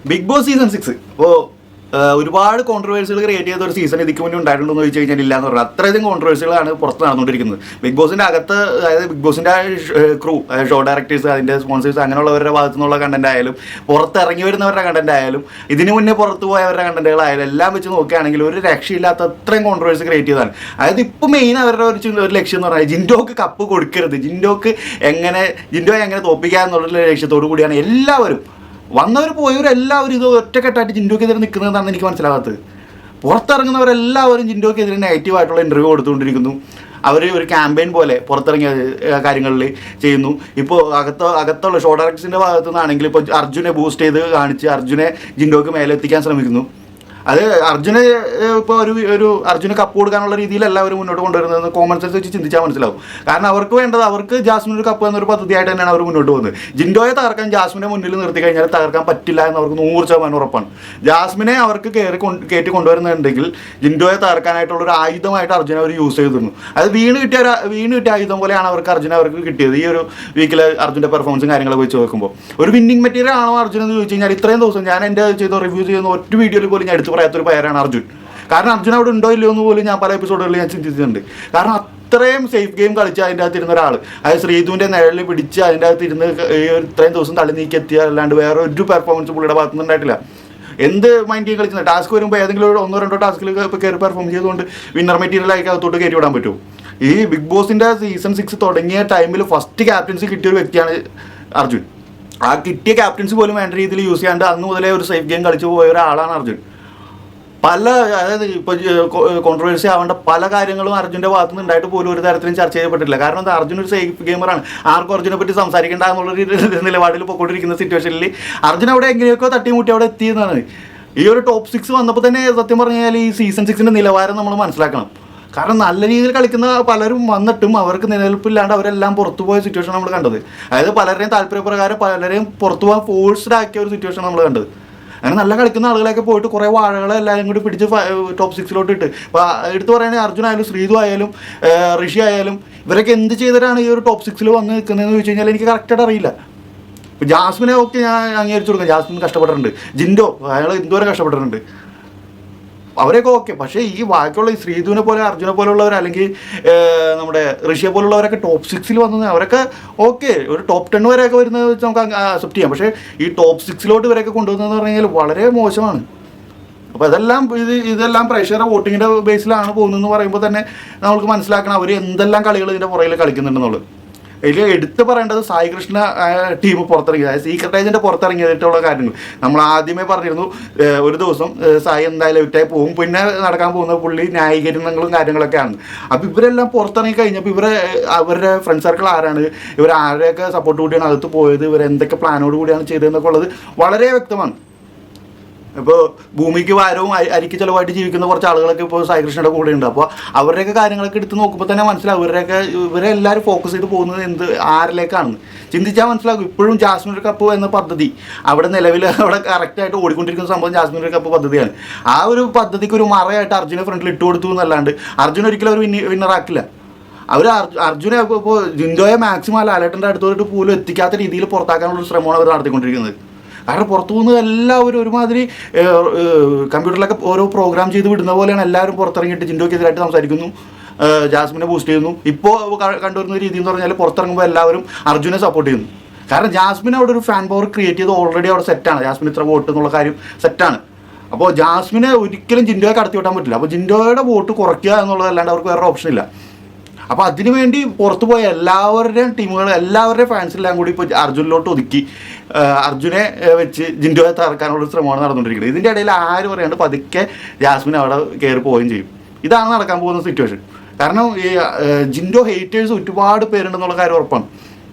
Big boss season 6 ഇപ്പോൾ ഒരുപാട് കോൺട്രവേഴ്സികൾ create ചെയ്ത ഒരു സീസൺ ഇതിക്ക് മുന്നേ ഉണ്ടായിട്ടുണ്ടോ എന്ന് ചോദിച്ചു കഴിഞ്ഞാൽ ഇല്ലാന്ന് പറഞ്ഞാൽ അത്രയധികം കോൺട്രവേഴ്സികളാണ് പുറത്ത് നടന്നുകൊണ്ടിരിക്കുന്നത്. ബിഗ് ബോസിൻ്റെ അകത്ത്, അതായത് ബിഗ് ബോസിൻ്റെ ക്രൂ, ഷോ ഡയറക്ടേഴ്സ്, അതിൻ്റെ സ്പോൺസേഴ്സ്, അങ്ങനെയുള്ളവരുടെ ഭാഗത്തു നിന്നുള്ള കണ്ടന്റ് ആയാലും പുറത്തിറങ്ങി വരുന്നവരുടെ കണ്ടന്റ് ആയാലും ഇതിന് മുന്നേ പുറത്ത് പോയവരുടെ കണ്ടന്റുകളായാലും എല്ലാം വെച്ച് നോക്കുകയാണെങ്കിൽ ഒരു രക്ഷയില്ലാത്ത അത്രയും കോൺട്രവേഴ്സി ക്രിയേറ്റ് ചെയ്തതാണ്. അതായത് ഇപ്പോൾ മെയിൻ അവരുടെ ഒരു ലക്ഷ്യം എന്ന് പറഞ്ഞാൽ ജിൻഡോക്ക് കപ്പ് കൊടുക്കരുത്, ജിൻഡോ എങ്ങനെ തോപ്പിക്കുക എന്നുള്ള ലക്ഷ്യത്തോടു കൂടിയാണ് എല്ലാവരും വന്നവർ പോയവരെല്ലാവരും ഇത് ഒറ്റക്കെട്ടായിട്ട് ജിൻഡോക്കെതിരെ നിൽക്കുന്നതെന്നാണ് എനിക്ക് മനസ്സിലാകാത്തത്. പുറത്തിറങ്ങുന്നവരെല്ലാവരും ജിൻഡോക്കെതിരെ നെഗറ്റീവായിട്ടുള്ള ഇൻ്റർവ്യൂ കൊടുത്തുകൊണ്ടിരിക്കുന്നു. അവർ ഒരു ക്യാമ്പയിൻ പോലെ പുറത്തിറങ്ങിയ കാര്യങ്ങളിൽ ചെയ്യുന്നു. ഇപ്പോൾ അകത്തുള്ള ഷോ ഡയറക്ടേഴ്സിൻ്റെ ഭാഗത്തു നിന്നാണെങ്കിൽ ഇപ്പോൾ അർജുനെ ബൂസ്റ്റ് ചെയ്ത് കാണിച്ച് അർജുനെ ജിൻഡോക്ക് മേലെ എത്തിക്കാൻ ശ്രമിക്കുന്നു. അത് അർജുന് ഇപ്പോൾ ഒരു അർജുന് കപ്പ് കൊടുക്കാനുള്ള രീതിയിലല്ല അവർ മുന്നോട്ട് കൊണ്ടുവരുന്നതെന്ന് കോമൺ സെൻസ് വെച്ച് ചിന്തിച്ചാൽ മനസ്സിലാവും. കാരണം അവർക്ക് വേണ്ടത്, അവർക്ക് ജാസ്മിന് ഒരു കപ്പ് എന്നൊരു പദ്ധതിയായിട്ട് തന്നെയാണ് അവർ മുന്നോട്ട് പോകുന്നത്. ജിൻഡോയെ തകർക്കാൻ ജാസ്മിനെ മുന്നിൽ നിർത്തി കഴിഞ്ഞാൽ തകർക്കാൻ പറ്റില്ല എന്ന് അവർക്ക് 100% ഉറപ്പാണ്. ജാസ്മിനെ അവർക്ക് കയറ്റി കൊണ്ടുവരുന്നുണ്ടെങ്കിൽ ജിൻഡോയെ തകർക്കാനായിട്ടുള്ളൊരു ആയുധമായിട്ട് അർജുന അവർ യൂസ് ചെയ്തിരുന്നു. അത് വീണ് കിട്ടിയ ആയുധം പോലെയാണ് അവർക്ക് കിട്ടിയത്. ഈ ഒരു വീക്കിൽ അർജുൻ്റെ പെർഫോമൻസും കാര്യങ്ങളൊക്കെ വെച്ച് നോക്കുമ്പോൾ ഒരു വിന്നിങ് മെറ്റീരിയൽ ആണോ അർജുൻ എന്ന് ചോദിച്ചു കഴിഞ്ഞാൽ ഇത്രയും ദിവസം ഞാൻ എൻ്റെ റിവ്യൂ ചെയ്യുന്ന ഒറ്റ വീഡിയോയിൽ പോലും ഞാൻ എടുത്ത് പറയാത്തൊരു പേരാണ് അർജുൻ. കാരണം അർജുൻ അവിടെ ഉണ്ടോ ഇല്ലയോ എന്ന് പോലും ഞാൻ പല എപ്പിസോഡുകളിൽ ഞാൻ ചിന്തിച്ചിട്ടുണ്ട്. കാരണം അത്രയും സേഫ് ഗെയിം കളിച്ച് അതിൻ്റെ അകത്ത് ഇരുന്ന ഒരാൾ, അതായത് ശ്രീധുവിൻ്റെ നിഴലിൽ പിടിച്ച് അതിൻ്റെ അകത്ത് ഇരുന്ന് ഇത്രയും ദിവസം തള്ളി നീക്കി എത്തിയ അല്ലാണ്ട് വേറെ ഒരു പെർഫോമൻസ് പുള്ളിയുടെ ഭാഗത്തുനിന്ന് ഉണ്ടായിട്ടില്ല. എന്ത് മൈൻഡ് ഗെയിം കളിക്കുന്നത്, ടാസ്ക് വരുമ്പോൾ ഏതെങ്കിലും 1-2 ടാസ്കിൽ ഇപ്പോൾ കയറി പെർഫോം ചെയ്തുകൊണ്ട് വിന്നർ മെറ്റീരിയൽ ആയി അകത്തോട്ട് കയറ്റി വിടാൻ പറ്റുമോ? ഈ ബിഗ് ബോസിൻ്റെ സീസൺ 6 തുടങ്ങിയ ടൈമിൽ ഫസ്റ്റ് ക്യാപ്റ്റൻസി കിട്ടിയ ഒരു വ്യക്തിയാണ് അർജുൻ. ആ കിട്ടിയ ക്യാപ്റ്റൻസി പോലും വേണ്ട രീതിയിൽ യൂസ് ചെയ്യാണ്ട് അന്ന് മുതലേ ഒരു സേഫ് ഗെയിം കളിച്ച് പോയ ഒരാളാണ് അർജുൻ. അതായത് ഇപ്പോൾ കോൺട്രവേഴ്സി ആവേണ്ട പല കാര്യങ്ങളും അർജുൻ്റെ ഭാഗത്തു നിന്ന് ഉണ്ടായിട്ട് പോലും ഒരു തരത്തിലും ചർച്ച ചെയ്യപ്പെട്ടില്ല. കാരണം എന്താ, അർജുൻ ഒരു സേഫ് ഗെയിമറാണ്. ആർക്കും അർജുനെ പറ്റി സംസാരിക്കേണ്ട എന്നുള്ളൊരു നിലപാടിൽ പോയിക്കൊണ്ടിരിക്കുന്ന സിറ്റുവേഷനിൽ അർജുൻ അവിടെ എങ്ങനെയൊക്കെ തട്ടിമുട്ടി അവിടെ എത്തിയെന്നാണ്. ഈ ഒരു ടോപ്പ് 6 വന്നപ്പോൾ തന്നെ സത്യം പറഞ്ഞു കഴിഞ്ഞാൽ ഈ സീസൺ 6 നിലവാരം നമ്മൾ മനസ്സിലാക്കണം. കാരണം നല്ല രീതിയിൽ കളിക്കുന്ന പലരും വന്നിട്ടും അവർക്ക് നിലനിൽപ്പില്ലാണ്ട് അവരെല്ലാം പുറത്തു പോയ സിറ്റുവേഷൻ നമ്മൾ കണ്ടത്. അതായത് പലരുടെയും താല്പര്യപ്രകാരം പലരെയും പുറത്തു പോകാൻ ഫോഴ്സ്ഡ് ആക്കിയ ഒരു സിറ്റുവേഷൻ നമ്മൾ കണ്ടത്. അങ്ങനെ നല്ല കളിക്കുന്ന ആളുകളൊക്കെ പോയിട്ട് കുറേ വാഴകളെ എല്ലാവരും കൂടി പിടിച്ച് ടോപ്പ് 6 ഇട്ട്. അപ്പോൾ എടുത്തു പറയുകയാണെങ്കിൽ അർജുൻ ആയാലും ശ്രീധു ആയാലും ഋഷി ആയാലും ഇവരൊക്കെ എന്ത് ചെയ്തിട്ടാണ് ഈ ഒരു ടോപ്പ് 6 വന്ന് നിൽക്കുന്നതെന്ന് ചോദിച്ചു കഴിഞ്ഞാൽ എനിക്ക് കറക്റ്റായിട്ട് അറിയില്ല. ഇപ്പോൾ ജാസ്മിനെ ഒക്കെ ഞാൻ അംഗീകരിച്ചു കൊടുക്കാം, ജാസ്മിൻ കഷ്ടപ്പെട്ടിട്ടുണ്ട്. ജിൻഡോ അയാൾ എന്തോരം കഷ്ടപ്പെട്ടിട്ടുണ്ട്, അവരൊക്കെ ഓക്കെ. പക്ഷേ ഈ ബാക്കിയുള്ള ഈ ശ്രീധുവിനെ പോലെ അർജുനെ പോലുള്ളവർ അല്ലെങ്കിൽ നമ്മുടെ ഋഷിയെ പോലുള്ളവരൊക്കെ ടോപ്പ് 6 വന്നത് അവരൊക്കെ ഓക്കെ, ഒരു ടോപ്പ് 10 വരെയൊക്കെ വരുന്നത് വെച്ച് നമുക്ക് അക്സെപ്റ്റ് ചെയ്യാം. പക്ഷേ ഈ ടോപ്പ് 6 ഇവരൊക്കെ കൊണ്ടുവന്നതെന്ന് പറഞ്ഞു കഴിഞ്ഞാൽ വളരെ മോശമാണ്. അപ്പോൾ ഇതെല്ലാം പ്രഷർ വോട്ടിങ്ങിൻ്റെ ബേസിലാണ് പോകുന്നതെന്ന് പറയുമ്പോൾ തന്നെ നമുക്ക് മനസ്സിലാക്കണം അവർ എന്തെല്ലാം കളികൾ ഇതിൻ്റെ പുറകിൽ കളിക്കുന്നുണ്ടെന്നുള്ളത്. ഇതിൽ എടുത്ത് പറയേണ്ടത് സായി കൃഷ്ണ ടീം പുറത്തിറങ്ങിയത്, അതായത് സീക്രട്ട് ഏജൻറ്റ് പുറത്തിറങ്ങിയിട്ടുള്ള കാര്യങ്ങൾ നമ്മൾ ആദ്യമേ പറഞ്ഞിരുന്നു. ഒരു ദിവസം സായി എന്തായാലും ലെഫ്റ്റായി പോകും, പിന്നെ നടക്കാൻ പോകുന്ന പുള്ളി ന്യായീകരണങ്ങളും കാര്യങ്ങളൊക്കെയാണ്. അപ്പോൾ ഇവരെല്ലാം പുറത്തിറങ്ങി കഴിഞ്ഞപ്പോൾ അവരുടെ ഫ്രണ്ട് സർക്കിൾ ആരാണ്, ആരെയൊക്കെ സപ്പോർട്ട് കൂടിയാണ് അകത്ത് പോയത്, എന്തൊക്കെ പ്ലാനോട് കൂടിയാണ് ചെയ്തതെന്നൊക്കെ ഉള്ളത് വളരെ വ്യക്തമാണ്. ഇപ്പോൾ ഭൂമിക്ക് ഭാരവും അരിക്ക് ചിലവായിട്ട് ജീവിക്കുന്ന കുറച്ച് ആളുകളൊക്കെ ഇപ്പോൾ സായികൃഷ്ണയുടെ കൂടെ ഉണ്ട്. അപ്പോൾ അവരുടെയൊക്കെ കാര്യങ്ങളൊക്കെ എടുത്ത് നോക്കുമ്പോൾ തന്നെ മനസ്സിലാവും ഇവരെല്ലാവരും ഫോക്കസ് ചെയ്ത് പോകുന്നത് ആരിലേക്കാണെന്ന് ചിന്തിച്ചാൽ മനസ്സിലാക്കും. ഇപ്പോഴും ജാസ്മിൻ കപ്പ് എന്ന പദ്ധതി അവിടെ നിലവിൽ അവിടെ കറക്റ്റായിട്ട് ഓടിക്കൊണ്ടിരിക്കുന്ന സംഭവം ജാസ്മിൻ കപ്പ് പദ്ധതിയാണ്. ആ ഒരു പദ്ധതിക്ക് ഒരു മറയായിട്ട് അർജുനെ ഫ്രണ്ടിൽ ഇട്ട് കൊടുത്തു എന്നല്ലാണ്ട് അർജുൻ ഒരിക്കലും അവർ വിന്നറാക്കില്ല. അർജുനെ ഇപ്പോൾ ജിൻഡോയെ മാക്സിമം ലാലേട്ടൻ്റെ അടുത്തോട്ട് പോലും എത്തിക്കാത്ത രീതിയിൽ പുറത്താക്കാനുള്ള ശ്രമമാണ് അവർ നടത്തിക്കൊണ്ടിരിക്കുന്നത്. കാരണം പുറത്തു പോകുന്നത് എല്ലാവരും ഒരുമാതിരി കമ്പ്യൂട്ടറിലൊക്കെ ഓരോ പ്രോഗ്രാം ചെയ്ത് വിടുന്ന പോലെയാണ്. എല്ലാവരും പുറത്തിറങ്ങിയിട്ട് ജിൻഡോക്കെതിരായിട്ട് സംസാരിക്കുന്നു, ജാസ്മിനെ ബൂസ്റ്റ് ചെയ്യുന്നു. ഇപ്പോൾ കണ്ടുവരുന്ന രീതി എന്ന് പറഞ്ഞാൽ പുറത്തിറങ്ങുമ്പോൾ എല്ലാവരും അർജുനെ സപ്പോർട്ട് ചെയ്യുന്നു. കാരണം ജാസ്മിൻ അവിടെ ഒരു ഫാൻ പവർ ക്രിയേറ്റ് ചെയ്ത് ഓൾറെഡി അവിടെ സെറ്റാണ്. ജാസ്മിൻ ഇത്ര വോട്ട് എന്നുള്ള കാര്യം സെറ്റാണ്. അപ്പോൾ ജാസ്മിനെ ഒരിക്കലും ജിൻഡോയെ കടത്തി വിട്ടാൻ പറ്റില്ല. അപ്പോൾ ജിൻഡോയുടെ വോട്ട് കുറയ്ക്കുക എന്നുള്ളതല്ലാണ്ട് അവർക്ക് വേറെ ഓപ്ഷൻ ഇല്ല. അപ്പോൾ അതിനുവേണ്ടി പുറത്തു പോയ എല്ലാവരുടെയും ടീമുകൾ, എല്ലാവരുടെയും ഫാൻസെല്ലാം കൂടി ഇപ്പോൾ അർജുനിലോട്ട് ഒതുക്കി അർജുനെ വെച്ച് ജിൻഡോയെ തകർക്കാനുള്ള ശ്രമമാണ് നടന്നുകൊണ്ടിരിക്കുന്നത്. ഇതിൻ്റെ ഇടയിൽ ആര് പറയാണ്ട് പതുക്കെ ജാസ്മിൻ അവിടെ കയറി പോവുകയും ചെയ്യും. ഇതാണ് നടക്കാൻ പോകുന്ന സിറ്റുവേഷൻ. കാരണം ഈ ജിൻഡോ ഹേറ്റേഴ്സ് ഒരുപാട് പേരുണ്ടെന്നുള്ള കാര്യം ഉറപ്പാണ്.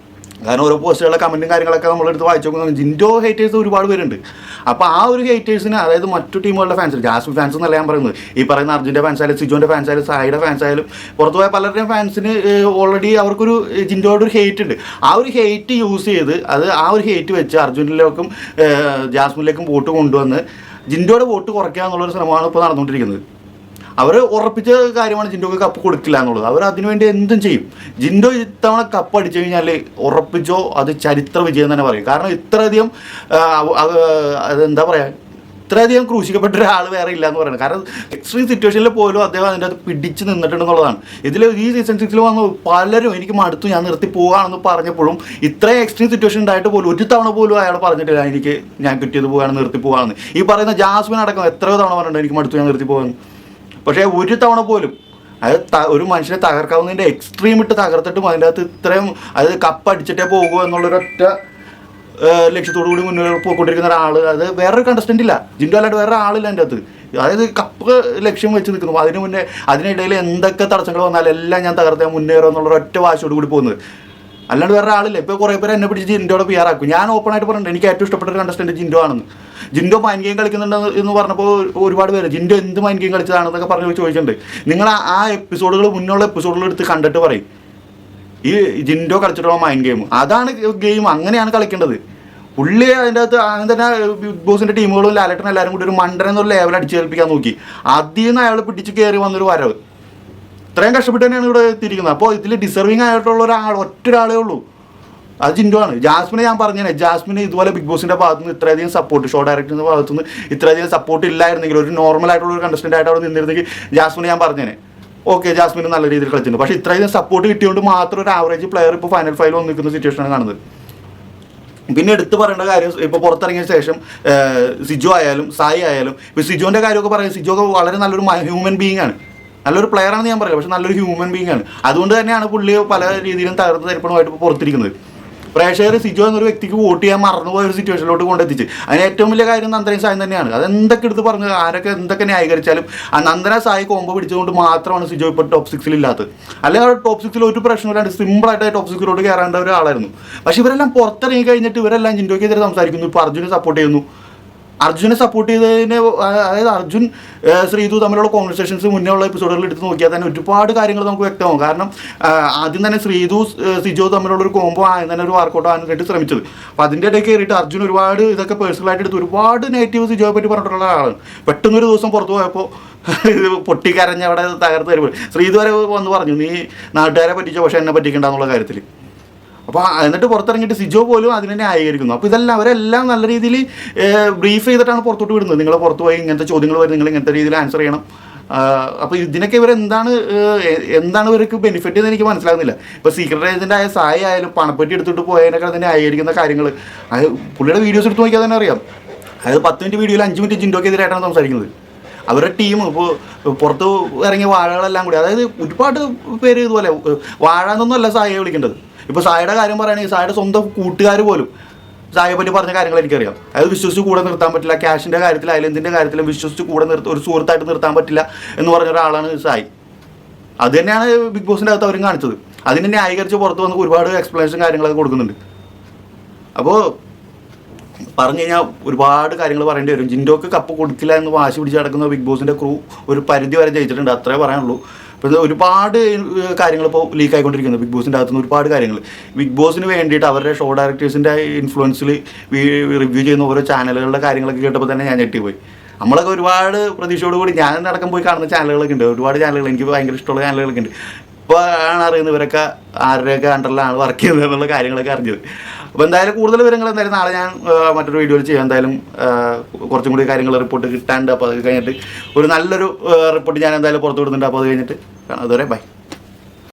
കാരണം ഓരോ പോസ്റ്റുകളുടെ കമൻറ്റും കാര്യങ്ങളൊക്കെ നമ്മളെടുത്ത് വായിച്ചു നോക്കുന്നത് ജിൻഡോ ഹേറ്റേഴ്സ് ഒരുപാട് പേരുണ്ട്. അപ്പോൾ ആ ഒരു ഹേറ്റേഴ്സിന്, അതായത് മറ്റു ടീമുകളുടെ ഫാൻസ്, ജാസ്മിൻ ഫാൻസ് എന്നല്ല ഞാൻ പറയുന്നത്, ഈ പറയുന്ന അർജുൻ്റെ ഫാൻസ് ആയാലും സിജോൻ്റെ ഫാൻസ് ആയാലും സായിയുടെ ഫാൻസ് ആയാലും പുറത്തുപോയ പലരുടെയും ഫാൻസിന് ഓൾറെഡി അവർക്കൊരു ജിൻഡോയുടെ ഒരു ഹേറ്റ് ഉണ്ട്. ആ ഒരു ഹേറ്റ് യൂസ് ചെയ്ത് ആ ഒരു ഹേറ്റ് വെച്ച് അർജുനിലേക്കും ജാസ്മിനിലേക്കും വോട്ട് കൊണ്ടുവന്ന് ജിൻഡോയുടെ വോട്ട് കുറയ്ക്കുക എന്നുള്ളൊരു ശ്രമമാണ് ഇപ്പോൾ നടന്നുകൊണ്ടിരിക്കുന്നത്. അവർ ഉറപ്പിച്ച കാര്യമാണ് ജിൻഡോക്ക് കപ്പ് കൊടുക്കില്ല എന്നുള്ളത്. അവർ അതിനുവേണ്ടി എന്തും ചെയ്യും. ജിൻഡോ ഇത്തവണ കപ്പ് അടിച്ചു കഴിഞ്ഞാൽ ഉറപ്പിച്ചോ അത് ചരിത്ര വിജയം തന്നെ പറയും. കാരണം ഇത്രയധികം അതെന്താ പറയുക, ഇത്രയധികം ക്രൂശിക്കപ്പെട്ട ഒരാൾ വേറെ ഇല്ല എന്ന് പറയുന്നത്. കാരണം എക്സ്ട്രീം സിറ്റുവേഷനിൽ പോലും അദ്ദേഹം അതിൻ്റെ അത് പിടിച്ച് നിന്നിട്ടുണ്ടെന്നുള്ളതാണ്. ഇതിൽ ഈ സീസൺ 6 വന്ന് പലരും എനിക്ക് മടുത്തു, ഞാൻ നിർത്തി പോവുകയാണെന്ന് പറഞ്ഞപ്പോഴും ഇത്രയും എക്സ്ട്രീം സിറ്റുവേഷൻ ഉണ്ടായിട്ട് പോലും ഒരു തവണ പോലും അയാൾ പറഞ്ഞിട്ടില്ല ഞാൻ കിട്ടിയത് പോവുകയാണ്, നിർത്തി പോവുകയാണെന്ന്. ഈ പറയുന്ന ജാസ്മിൻ അടക്കം എത്രയോ തവണ പറഞ്ഞിട്ടുണ്ട് എനിക്ക് മടുത്തു, ഞാൻ നിർത്തി പോകാമെന്ന്. പക്ഷേ ഒരു തവണ പോലും അത് ഒരു മനുഷ്യനെ തകർക്കാവുന്നതിൻ്റെ എക്സ്ട്രീം ഇട്ട് തകർത്തിട്ടും അതിൻ്റെ അകത്ത് ഇത്രയും അത് കപ്പ് അടിച്ചിട്ടേ പോകുമോ എന്നുള്ളൊരൊറ്റ ലക്ഷ്യത്തോടു കൂടി മുന്നോട്ട് പോയിക്കൊണ്ടിരിക്കുന്ന ഒരാൾ, അത് വേറൊരു കണ്ടസ്റ്റൻ്റ് ഇല്ല, ജിൻഡോ അല്ലാണ്ട് വേറെ ആളില്ല എൻ്റെ അകത്ത്. അതായത് കപ്പ് ലക്ഷ്യം വെച്ച് നിൽക്കുന്നു. അതിന് മുന്നേ അതിനിടയിൽ എന്തൊക്കെ തടസ്സങ്ങൾ വന്നാലും എല്ലാം ഞാൻ തകർത്താൽ മുന്നേറും എന്നുള്ള ഒറ്റ വാശിയോട് കൂടി പോകുന്നത്. അല്ലാണ്ട് വേറെ ആളില്ല. ഇപ്പോൾ കുറേ പേര് എന്നെ പിടിച്ച് ജിൻഡോടെ PR ആക്കും. ഞാൻ ഓപ്പണായിട്ട് പറഞ്ഞിട്ടുണ്ട് എനിക്ക് ഏറ്റവും ഇഷ്ടപ്പെട്ട ഒരു കണ്ടസ്റ്റൻ്റ് ജിൻഡോ ആണെന്ന്. ജിൻഡോ മൈൻഡ് ഗെയിം കളിക്കുന്നുണ്ട് എന്ന് പറഞ്ഞപ്പോൾ ഒരുപാട് പേര് ജിൻഡോ എന്ത് മൈൻഡ് ഗെയിം കളിച്ചതാണെന്നൊക്കെ പറഞ്ഞ് ചോദിച്ചിട്ടുണ്ട്. നിങ്ങൾ ആ എപ്പിസോഡുകൾ മുന്നുള്ള എപ്പിസോഡുകൾ എടുത്ത് കണ്ടിട്ട് പറയും ഈ ജിൻഡോ കളിച്ചിട്ടുള്ള മൈൻഡ് ഗെയിം അതാണ് ഗെയിം, അങ്ങനെയാണ് കളിക്കേണ്ടത്. പുള്ളി അതിൻ്റെ അകത്ത് അങ്ങനെ തന്നെ ബിഗ് ബോസിൻ്റെ ടീമുകളും ലാലേട്ടനും എല്ലാവരും കൂടി ഒരു മണ്ടൻ എന്നൊരു ലെവൽ അടിച്ചേൽപ്പിക്കാൻ നോക്കി. അതിൽ നിന്ന് അയാൾ പിടിച്ച് കയറി വന്നൊരു വരവ്. ഇത്രയും കഷ്ടപ്പെട്ട് തന്നെയാണ് ഇവിടെ എത്തിയിരിക്കുന്നത്. അപ്പോൾ ഇതിൽ ഡിസർവിങ് ആയിട്ടുള്ള ഒറ്റൊരാളേ ഉള്ളൂ, അത് ജിൻഡോ ആണ്. ജാസ്മിനെ ഞാൻ പറഞ്ഞേനെ, ജാസ്മിന് ഇതുപോലെ ബിഗ് ബോസിൻ്റെ ഭാഗത്തു നിന്ന് ഇത്രയധികം സപ്പോർട്ട്, ഷോ ഡയറക്ടറിൻ്റെ ഭാഗത്തു നിന്ന് ഇത്രയധികം സപ്പോർട്ട് ഇല്ലായിരുന്നെങ്കിൽ, ഒരു നോർമൽ ആയിട്ടുള്ള ഒരു കണ്ടസ്റ്റൻ്റ് ആയിട്ട് അവിടെ നിന്നിരുന്നെങ്കിൽ ജാസ്മിനെ ഞാൻ പറഞ്ഞേനെ ഓക്കെ ജാസ്മിന് നല്ല രീതിയിൽ കളിച്ചിട്ടുണ്ട്. പക്ഷേ ഇത്രയധികം സപ്പോർട്ട് കിട്ടിയതുകൊണ്ട് മാത്രം ഒരു ആവറേജ് പ്ലെയർ ഇപ്പോൾ ഫൈനൽ ഫൈവിൽ വന്ന് നിൽക്കുന്ന സിറ്റുവേഷനാണ് കാണുന്നത്. പിന്നെ എടുത്ത് പറയേണ്ട കാര്യം, ഇപ്പോൾ പുറത്തിറങ്ങിയ ശേഷം സിജോ ആയാലും സായി ആയാലും, ഇപ്പോൾ സിജോൻ്റെ കാര്യമൊക്കെ പറയാം, സിജോ ഒക്കെ വളരെ നല്ലൊരു ഹ്യൂമൻ ബീയിങ് ആണ്, നല്ലൊരു പ്ലെയർ ആണെന്ന് ഞാൻ പറയില്ല, പക്ഷെ നല്ലൊരു ഹ്യൂമൻ ബീയിങ് ആണ്. അതുകൊണ്ട് തന്നെയാണ് പുള്ളി പല രീതിയിലും തകർത്ത് തരിപ്പണമായിട്ട് ഇപ്പോൾ പുറത്തിരിക്കുന്നത്. പ്രേക്ഷകർ സിജോ എന്നൊരു വ്യക്തിക്ക് വോട്ട് ചെയ്യാൻ മറന്നുപോയ ഒരു സിറ്റുവേഷനിലോട്ട് കൊണ്ടെത്തിച്ച്. അതിന് ഏറ്റവും വലിയ കാര്യം നന്ദനയും സായും തന്നെയാണ്. അതെന്തൊക്കെ എടുത്ത് പറഞ്ഞ് ആരൊക്കെ എന്തൊക്കെ ന്യായീകരിച്ചാലും ആ നന്ദന സായി കോമ്പോ പിടിച്ചുകൊണ്ട് മാത്രമാണ് സിജോ ഇപ്പോൾ ടോപ്പ് 6 ഇല്ലാത്തത്. അല്ലെങ്കിൽ അവിടെ ടോപ്പ് 6 ഒരു പ്രശ്നമില്ലാണ്ട് സിമ്പിളായിട്ട് ടോപ്പ് 6 കയറേണ്ട ഒരാളായിരുന്നു. പക്ഷേ ഇവരെല്ലാം പുറത്തിറങ്ങി കഴിഞ്ഞിട്ട് ഇവരെല്ലാം ജിൻഡോയ്ക്കെതിരെ സംസാരിക്കുന്നു, ഇപ്പോൾ അർജുനെ സപ്പോർട്ട് ചെയ്യുന്നു. അർജുനെ സപ്പോർട്ട് ചെയ്തതിന്, അതായത് അർജുൻ ശ്രീതു തമ്മിലുള്ള കോൺവെർസേഷൻസ് മുന്നേ ഉള്ള എപ്പിസോഡുകളിൽ എടുത്ത് നോക്കിയാൽ തന്നെ ഒരുപാട് കാര്യങ്ങൾ നമുക്ക് വ്യക്തമാകും. കാരണം ആദ്യം തന്നെ ശ്രീതു സിജോ തമ്മിലുള്ളൊരു കോംബോ ആദ്യം തന്നെ ഒരു വർക്കൗട്ട് ആകാനായിട്ട് ശ്രമിച്ചത്. അപ്പോൾ അതിൻ്റെ ഇടയിൽ കയറിയിട്ട് അർജുൻ ഒരുപാട് ഇതൊക്കെ പേഴ്സണലായിട്ട് എടുത്ത് ഒരുപാട് നെഗറ്റീവ് സിജോയെ പറ്റി പറഞ്ഞിട്ടുള്ള ആളാണ്. പെട്ടെന്നൊരു ദിവസം പുറത്ത് പോയപ്പോൾ ഇത് പൊട്ടിക്കരഞ്ഞ് അവിടെ തകർത്ത് വരുമ്പോൾ ശ്രീതു വരെ വന്ന് പറഞ്ഞു നീ നാട്ടുകാരെ പറ്റിച്ചോ പക്ഷേ എന്നെ പറ്റിക്കണ്ടെന്നുള്ള കാര്യത്തിൽ. അപ്പോൾ എന്നിട്ട് പുറത്തിറങ്ങിയിട്ട് സിജോ പോലും അതിനെ ന്യായീകരിക്കുന്നു. അപ്പോൾ ഇതെല്ലാം അവരെല്ലാം നല്ല രീതിയിൽ ബ്രീഫ് ചെയ്തിട്ടാണ് പുറത്തോട്ട് വിടുന്നത്. നിങ്ങൾ പുറത്ത് പോയി ഇങ്ങനത്തെ ചോദ്യങ്ങൾ വരും, നിങ്ങൾ ഇങ്ങനത്തെ രീതിയിൽ ആൻസർ ചെയ്യണം. അപ്പോൾ ഇതിനൊക്കെ ഇവരെന്താണ് ഇവർക്ക് ബെനിഫിറ്റ് എന്ന് എനിക്ക് മനസ്സിലാകുന്നില്ല. ഇപ്പോൾ സീക്രട്ട് ഏജൻ്റ് ആയ സായി ആയാലും പണപ്പെട്ടി എടുത്തിട്ട് പോയതിനൊക്കെ അതിനെ ന്യായീകരിക്കുന്ന കാര്യങ്ങൾ അത് പുള്ളിയുടെ വീഡിയോസ് എടുത്ത് നോക്കിയാൽ തന്നെ അറിയാം. അതായത് 10 മിനിറ്റ് വീഡിയോയിൽ 5 മിനിറ്റ് ജിൻഡോക്കെതിരായിട്ടാണ് സംസാരിക്കുന്നത്. അവരുടെ ടീം ഇപ്പോൾ പുറത്ത് ഇറങ്ങിയ വാഴകളെല്ലാം കൂടി, അതായത് ഒരുപാട് പേര് ഇതുപോലെ വാഴ എന്നൊന്നുമല്ല സായിയെ വിളിക്കേണ്ടത്. ഇപ്പോൾ സായിയുടെ കാര്യം പറയുകയാണെങ്കിൽ സായിയുടെ സ്വന്തം കൂട്ടുകാർ പോലും സായിയെ പറ്റി പറഞ്ഞ കാര്യങ്ങൾ എനിക്കറിയാം. അതായത് വിശ്വസിച്ച് കൂടെ നിർത്താൻ പറ്റില്ല, ക്യാഷിൻ്റെ കാര്യത്തിലായാലും എന്തിൻ്റെ കാര്യത്തിലും വിശ്വസിച്ച് കൂടെ ഒരു സുഹൃത്തായിട്ട് നിർത്താൻ പറ്റില്ല എന്ന് പറഞ്ഞ ഒരാളാണ് സായി. അത് തന്നെയാണ് ബിഗ് ബോസിൻ്റെ അകത്ത് അവരും കാണിച്ചത്. അതിനെ ന്യായീകരിച്ച് പുറത്ത് വന്ന് ഒരുപാട് എക്സ്പ്ലനേഷൻ കാര്യങ്ങളൊക്കെ കൊടുക്കുന്നുണ്ട്. അപ്പോൾ പറഞ്ഞു കഴിഞ്ഞാൽ ഒരുപാട് കാര്യങ്ങൾ പറയേണ്ടി വരും. ജിൻഡോക്ക് കപ്പ് കൊടുക്കില്ല എന്ന് വാശി പിടിച്ച് നടക്കുന്ന ബിഗ് ബോസിൻ്റെ ക്രൂ ഒരു പരിധി വരെ ജയിച്ചിട്ടുണ്ട്, അത്രേ പറയാനുള്ളൂ. അപ്പോൾ ഒരുപാട് കാര്യങ്ങൾ ഇപ്പോൾ ലീക്ക് ആയിക്കൊണ്ടിരിക്കുന്നു ബിഗ് ബോസിൻ്റെ അകത്തുനിന്ന്. ഒരുപാട് കാര്യങ്ങൾ ബിഗ് ബോസിന് വേണ്ടിയിട്ട് അവരുടെ ഷോ ഡയറക്ടേഴ്സിൻ്റെ ഇൻഫ്ലുവൻസിൽ റിവ്യൂ ചെയ്യുന്ന ഓരോ ചാനലുകളുടെ കാര്യങ്ങളൊക്കെ കേട്ടപ്പോൾ തന്നെ ഞാൻ ഞെട്ടിപ്പോയി. നമ്മളൊക്കെ ഒരുപാട് പ്രതീക്ഷയോടുകൂടി ഞാൻ അടക്കം പോയി കാണുന്ന ചാനലുകളൊക്കെ ഉണ്ട്, ഒരുപാട് ചാനലുകൾ എനിക്ക് ഭയങ്കര ഇഷ്ടമുള്ള ചാനലുകളൊക്കെ ഉണ്ട്. ഇപ്പോൾ ആണ് അറിയുന്നത് ഇവരൊക്കെ ആരുടെയൊക്കെ അണ്ടറിലാണ് വർക്ക് ചെയ്യുന്നത് എന്നുള്ള കാര്യങ്ങളൊക്കെ അറിഞ്ഞത്. അപ്പോൾ എന്തായാലും കൂടുതൽ വിവരങ്ങൾ എന്തായാലും നാളെ ഞാൻ മറ്റൊരു വീഡിയോയിൽ ചെയ്യാം. എന്തായാലും കുറച്ചും കൂടി കാര്യങ്ങൾ റിപ്പോർട്ട് കിട്ടാണ്ട്. അപ്പോൾ അത് കഴിഞ്ഞിട്ട് ഒരു നല്ലൊരു റിപ്പോർട്ട് ഞാൻ എന്തായാലും പുറത്തു വിടുന്നുണ്ട്. അപ്പോൾ അത് കഴിഞ്ഞിട്ട് കാണാം. അതുവരെ ബൈ.